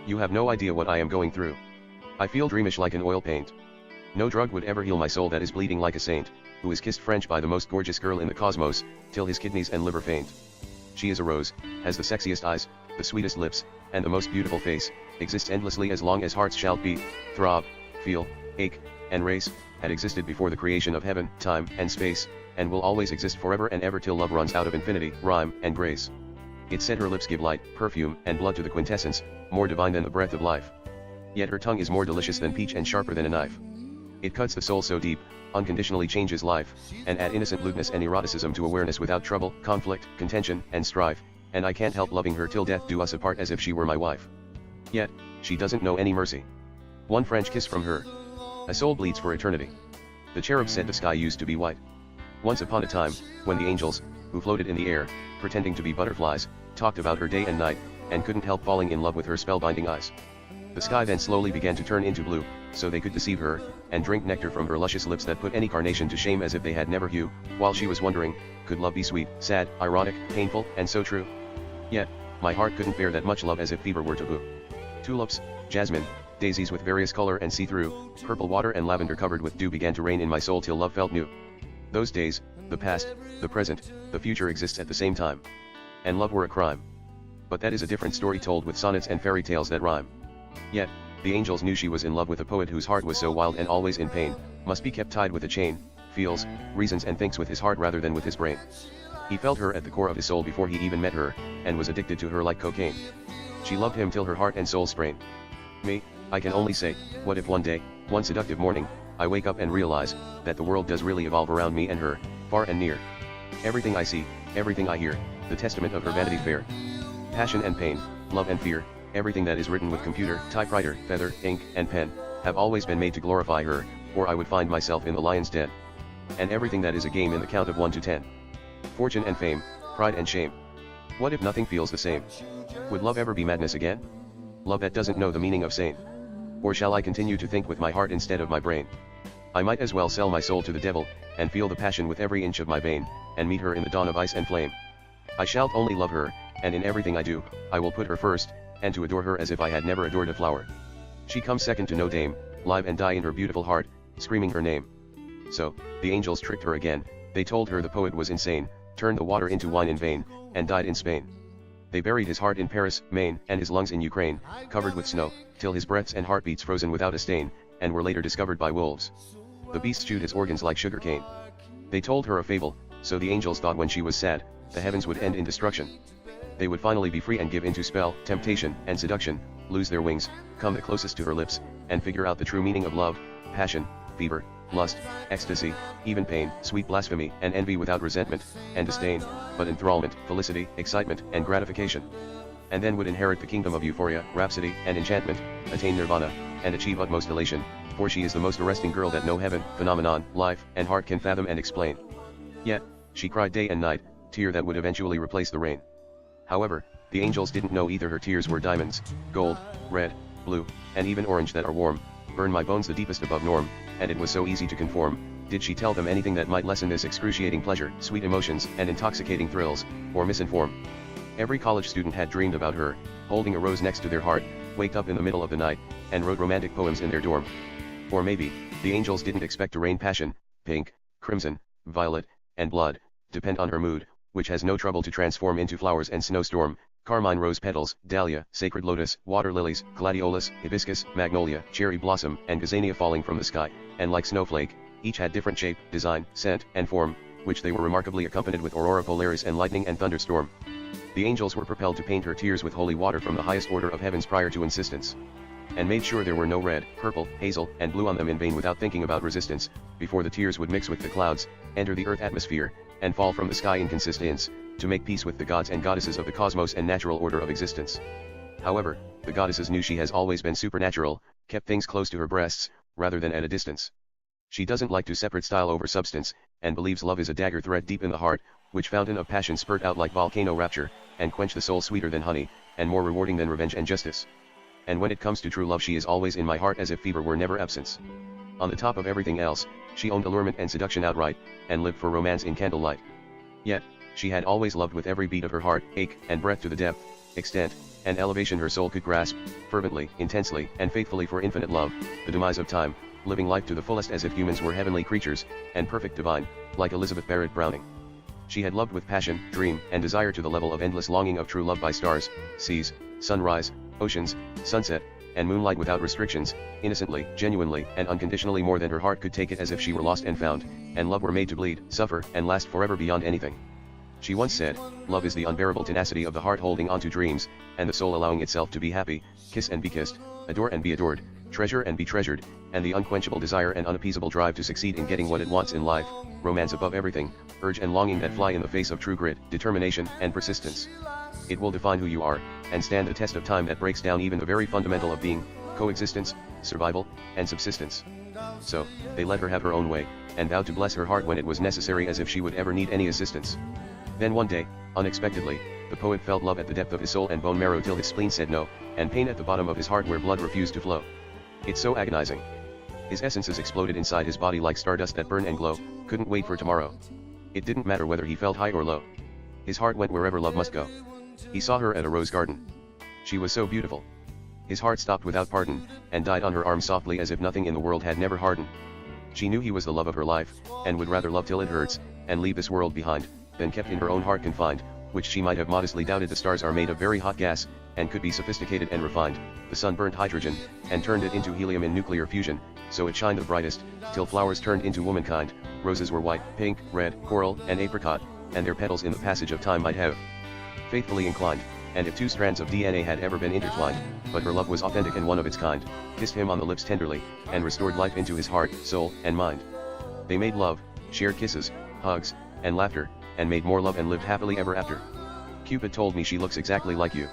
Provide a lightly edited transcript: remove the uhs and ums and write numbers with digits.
You have no idea what I am going through. I feel dreamish like an oil paint. No drug would ever heal my soul that is bleeding like a saint, who is kissed French by the most gorgeous girl in the cosmos, till his kidneys and liver faint. She is a rose, has the sexiest eyes, the sweetest lips, and the most beautiful face, exists endlessly as long as hearts shall beat, throb, feel, ache, and race, had existed before the creation of heaven, time, and space, and will always exist forever and ever till love runs out of infinity, rhyme, and grace. It said her lips give light, perfume, and blood to the quintessence, more divine than the breath of life. Yet her tongue is more delicious than peach and sharper than a knife. It cuts the soul so deep, unconditionally changes life, and add innocent lewdness and eroticism to awareness without trouble, conflict, contention, and strife, and I can't help loving her till death do us apart as if she were my wife. Yet, she doesn't know any mercy. One French kiss from her. A soul bleeds for eternity. The cherub said the sky used to be white. Once upon a time, when the angels, who floated in the air, pretending to be butterflies, talked about her day and night, and couldn't help falling in love with her spellbinding eyes. The sky then slowly began to turn into blue, so they could deceive her, and drink nectar from her luscious lips that put any carnation to shame as if they had never hue, while she was wondering, could love be sweet, sad, ironic, painful, and so true? Yet, my heart couldn't bear that much love as if fever were taboo. Tulips, jasmine, daisies with various color and see-through, purple water and lavender covered with dew began to reign in my soul till love felt new. Those days, the past, the present, the future exists at the same time. And love were a crime. But that is a different story told with sonnets and fairy tales that rhyme. Yet, the angels knew she was in love with a poet whose heart was so wild and always in pain, must be kept tied with a chain, feels, reasons and thinks with his heart rather than with his brain. He felt her at the core of his soul before he even met her, and was addicted to her like cocaine. She loved him till her heart and soul sprain. Me, I can only say, what if one day, one seductive morning, I wake up and realize, that the world does really evolve around me and her, far and near. Everything I see, everything I hear, the testament of her vanity fair. Passion and pain, love and fear, everything that is written with computer, typewriter, feather, ink, and pen, have always been made to glorify her, or I would find myself in the lion's den. And everything that is a game in the count of 1 to 10. Fortune and fame, pride and shame. What if nothing feels the same? Would love ever be madness again? Love that doesn't know the meaning of sane? Or shall I continue to think with my heart instead of my brain? I might as well sell my soul to the devil, and feel the passion with every inch of my vein, and meet her in the dawn of ice and flame. I shall only love her, and in everything I do, I will put her first, and to adore her as if I had never adored a flower. She comes second to no dame, live and die in her beautiful heart, screaming her name. So, the angels tricked her again, they told her the poet was insane, turned the water into wine in vain, and died in Spain. They buried his heart in Paris, Maine, and his lungs in Ukraine, covered with snow, till his breaths and heartbeats frozen without a stain, and were later discovered by wolves. The beasts chewed his organs like sugar cane. They told her a fable, so the angels thought when she was sad, the heavens would end in destruction. They would finally be free and give into spell, temptation, and seduction, lose their wings, come the closest to her lips, and figure out the true meaning of love, passion, fever, lust, ecstasy, even pain, sweet blasphemy, and envy without resentment, and disdain, but enthrallment, felicity, excitement, and gratification. And then would inherit the kingdom of euphoria, rhapsody, and enchantment, attain nirvana, and achieve utmost elation, for she is the most arresting girl that no heaven, phenomenon, life, and heart can fathom and explain. Yet, she cried day and night, tear that would eventually replace the rain. However, the angels didn't know either her tears were diamonds, gold, red, blue, and even orange that are warm, burn my bones the deepest above norm, and it was so easy to conform. Did she tell them anything that might lessen this excruciating pleasure, sweet emotions, and intoxicating thrills, or misinform? Every college student had dreamed about her, holding a rose next to their heart, waked up in the middle of the night, and wrote romantic poems in their dorm. Or maybe, the angels didn't expect to rain passion, pink, crimson, violet, and blood, depend on her mood, which has no trouble to transform into flowers and snowstorm, carmine rose petals, dahlia, sacred lotus, water lilies, gladiolus, hibiscus, magnolia, cherry blossom, and gazania falling from the sky, and like snowflake, each had different shape, design, scent, and form, which they were remarkably accompanied with aurora polaris and lightning and thunderstorm. The angels were propelled to paint her tears with holy water from the highest order of heavens prior to insistence, and made sure there were no red, purple, hazel, and blue on them in vain without thinking about resistance, before the tears would mix with the clouds, enter the earth atmosphere, and fall from the sky in consistence, to make peace with the gods and goddesses of the cosmos and natural order of existence. However, the goddesses knew she has always been supernatural, kept things close to her breasts, rather than at a distance. She doesn't like to separate style over substance, and believes love is a dagger thread deep in the heart, which fountain of passion spurt out like volcano rapture, and quench the soul sweeter than honey, and more rewarding than revenge and justice. And when it comes to true love, she is always in my heart as if fever were never absence. On the top of everything else, she owned allurement and seduction outright, and lived for romance in candlelight. Yet, she had always loved with every beat of her heart, ache and breath to the depth, extent, and elevation her soul could grasp, fervently, intensely, and faithfully for infinite love, the demise of time, living life to the fullest as if humans were heavenly creatures, and perfect divine, like Elizabeth Barrett Browning. She had loved with passion, dream, and desire to the level of endless longing of true love by stars, seas, sunrise, oceans, sunset, and moonlight without restrictions, innocently, genuinely, and unconditionally more than her heart could take it, as if she were lost and found, and love were made to bleed, suffer, and last forever beyond anything. She once said, "Love is the unbearable tenacity of the heart holding on to dreams, and the soul allowing itself to be happy, kiss and be kissed, adore and be adored, treasure and be treasured, and the unquenchable desire and unappeasable drive to succeed in getting what it wants in life, romance above everything, urge and longing that fly in the face of true grit, determination, and persistence. It will define who you are, and stand the test of time that breaks down even the very fundamental of being, coexistence, survival, and subsistence." So, they let her have her own way, and vowed to bless her heart when it was necessary, as if she would ever need any assistance. Then one day, unexpectedly, the poet felt love at the depth of his soul and bone marrow till his spleen said no, and pain at the bottom of his heart where blood refused to flow. It's so agonizing. His essences exploded inside his body like stardust that burn and glow, couldn't wait for tomorrow. It didn't matter whether he felt high or low. His heart went wherever love must go. He saw her at a rose garden. She was so beautiful. His heart stopped without pardon, and died on her arm softly as if nothing in the world had never hardened. She knew he was the love of her life, and would rather love till it hurts, and leave this world behind, than kept in her own heart confined, which she might have modestly doubted. The stars are made of very hot gas, and could be sophisticated and refined. The sun burnt hydrogen, and turned it into helium in nuclear fusion, so it shined the brightest, till flowers turned into womankind. Roses were white, pink, red, coral, and apricot, and their petals in the passage of time might have faithfully inclined, and if two strands of DNA had ever been intertwined, but her love was authentic and one of its kind, kissed him on the lips tenderly, and restored life into his heart, soul, and mind. They made love, shared kisses, hugs, and laughter, and made more love and lived happily ever after. Cupid told me she looks exactly like you.